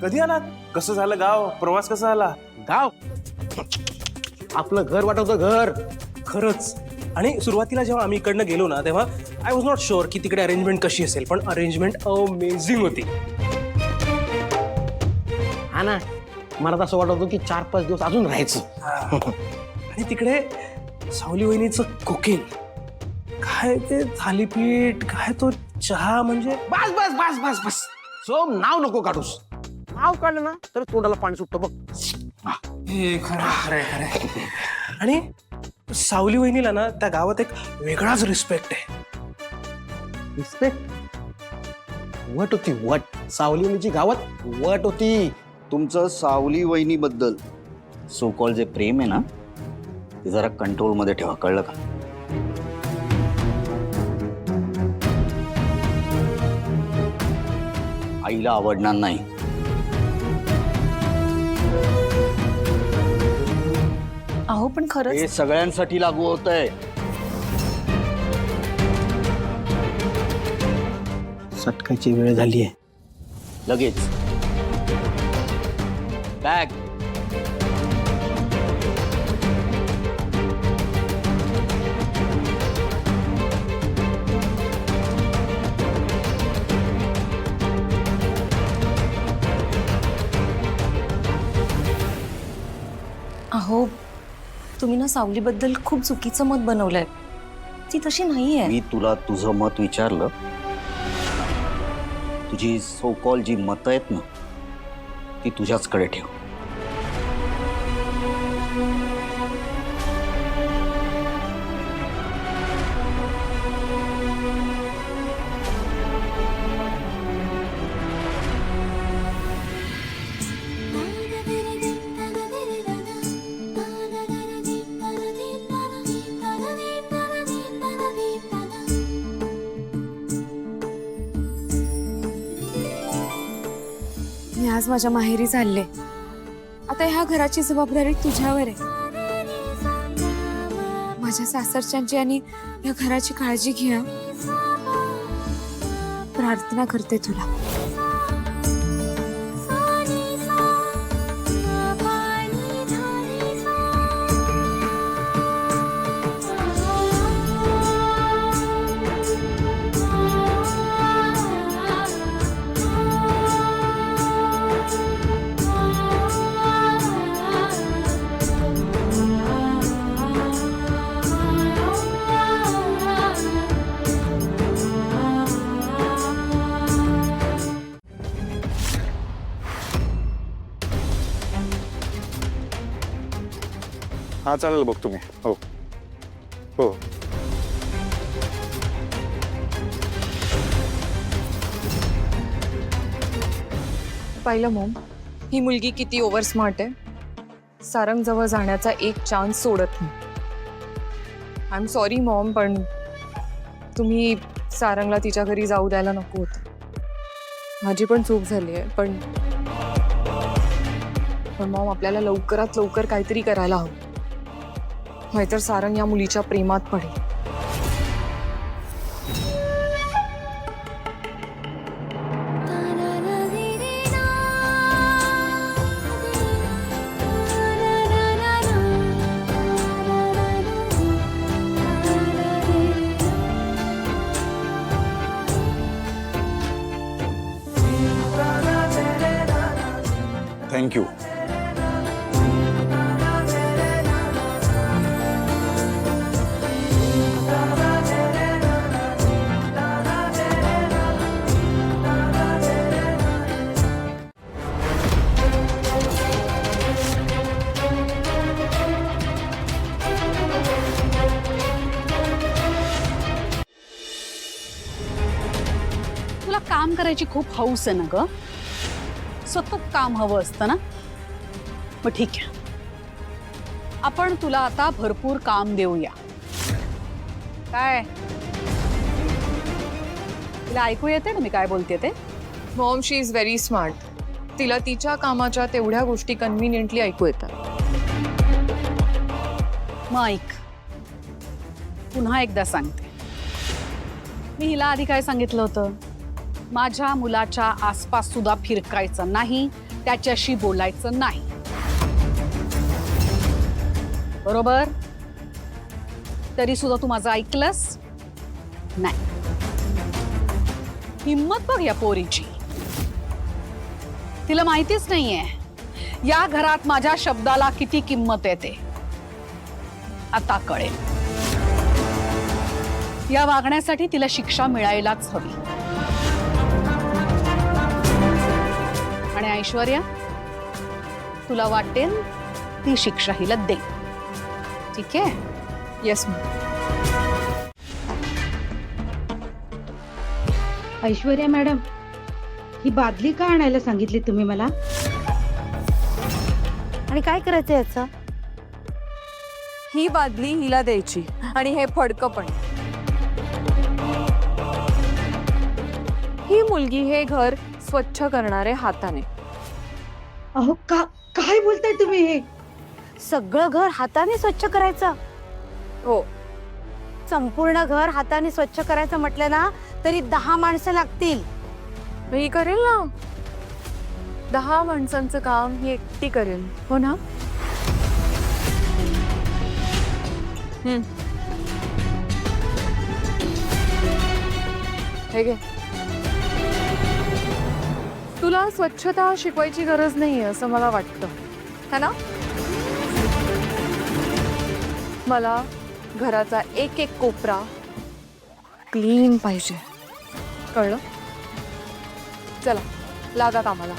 कधी आलात? कसं झालं गाव? प्रवास कसा झाला? गाव आपलं घर वाटवतं घर. खरंच. आणि सुरुवातीला जेव्हा आम्ही इकडनं गेलो ना तेव्हा आय वॉज नॉट शुअर की तिकडे अरेंजमेंट कशी असेल, पण अरेंजमेंट अमेझिंग होती. हा ना, मला तर असं वाटत होतं की 4-5 दिवस अजून राहायचं. आणि तिकडे सावली वहिनीचं कुकिंग, काय ते थालीपीठ, काय तो चहा, म्हणजे बस बस बस बस बस. सो नाव नको काढूस. नाव काढलं ना तर तोंडाला पाणी सुटतं बघ. हे खरं खरंय खरंय. आणि सावली वहिनीला ना त्या गावात एक वेगळाच रिस्पेक्ट आहे. रिस्पेक्ट वट होती वट. सावलीची गावात वट होती. तुमचं सावली वहिनीबद्दल सो कॉल जे प्रेम आहे ना ते जरा कंट्रोलमध्ये ठेवा, कळलं का? आईला आवडणार नाही. अहो पण हे खरंच सगळ्यांसाठी लागू होतंय. सटकायची वेळ झाली आहे. लगेच बॅग. अहो तुम्ही ना सावलीबद्दल खूप चुकीचं मत बनवलंय. ती तशी नाहीये. मी तुला तुझं मत विचारलं. तुझी सो कॉल जी मतं आहेत ना ती तुझ्याचकडे ठेव. मी आज माझ्या माहेरी चालले. आता ह्या घराची जबाबदारी तुझ्यावर आहे. माझ्या सासरच्यांची आणि या घराची काळजी घे. प्रार्थना करते तुला. हा चालेल, बघतो मी. हो हो. पाहिलं मॉम, ही मुलगी किती ओव्हर स्मार्ट आहे. सारंग जवळ जाण्याचा एक चान्स सोडत नाही. आय एम सॉरी मॉम, पण तुम्ही सारंगला तिच्या घरी जाऊ द्यायला नको होतं. माझी पण चूक झाली आहे. पण मॉम आपल्याला लवकरात लवकर काहीतरी करायला हवं, नाहीतर सारंग या मुलीच्या प्रेमात पडेल. थँक्यू. तुला काम करायची खूप हौस आहे ना ग. सतत काम हवं असतं ना. मग ठीक आहे, आपण तुला आता भरपूर काम देऊया. काय तुला ऐकू येते ना मी काय बोलते ते? Maugham, she is very smart. तिला तिच्या कामाच्या तेवढ्या गोष्टी कन्व्हिनियंटली ऐकू येतात. मग ऐक, पुन्हा एकदा सांगते. मी हिला आधी काय सांगितलं होतं? माझ्या मुलाच्या आसपास सुद्धा फिरकायचं नाही, त्याच्याशी बोलायचं नाही. बरोबर? तरी सुद्धा तू माझं ऐकलंस नाही. हिम्मत बघ या पोरीची. तिला माहितीच नाहीये या घरात माझ्या शब्दाला किती किंमत येते. आता कळेल. या वागण्यासाठी तिला शिक्षा मिळायलाच हवी. आणि ऐश्वर्या, तुला वाटेल ती शिक्षा हिला दे. ठीक आहे? Yes mom. ऐश्वर्या मॅडम, ही बादली का आणायला सांगितली तुम्ही मला? आणि काय करायचं याचं? ही बादली हिला द्यायची आणि हे फडकं पण. ही मुलगी हे घर स्वच्छ करणारे हाताने. अहो काय बोलताय तुम्ही? हे सगळं घर हाताने स्वच्छ करायचं? हो. संपूर्ण घर हाताने स्वच्छ करायचं म्हटलं ना तरी 10 माणसं लागतील. ही करेल ना. 10 माणसांचं काम ही एकटी करेल. हो ना? हे घे. तुला स्वच्छता शिकवायची गरज नाही असं मला वाटतं, है ना? मला घराचा एक एक कोपरा क्लीन पाहिजे. कळलं? चला लागा कामाला.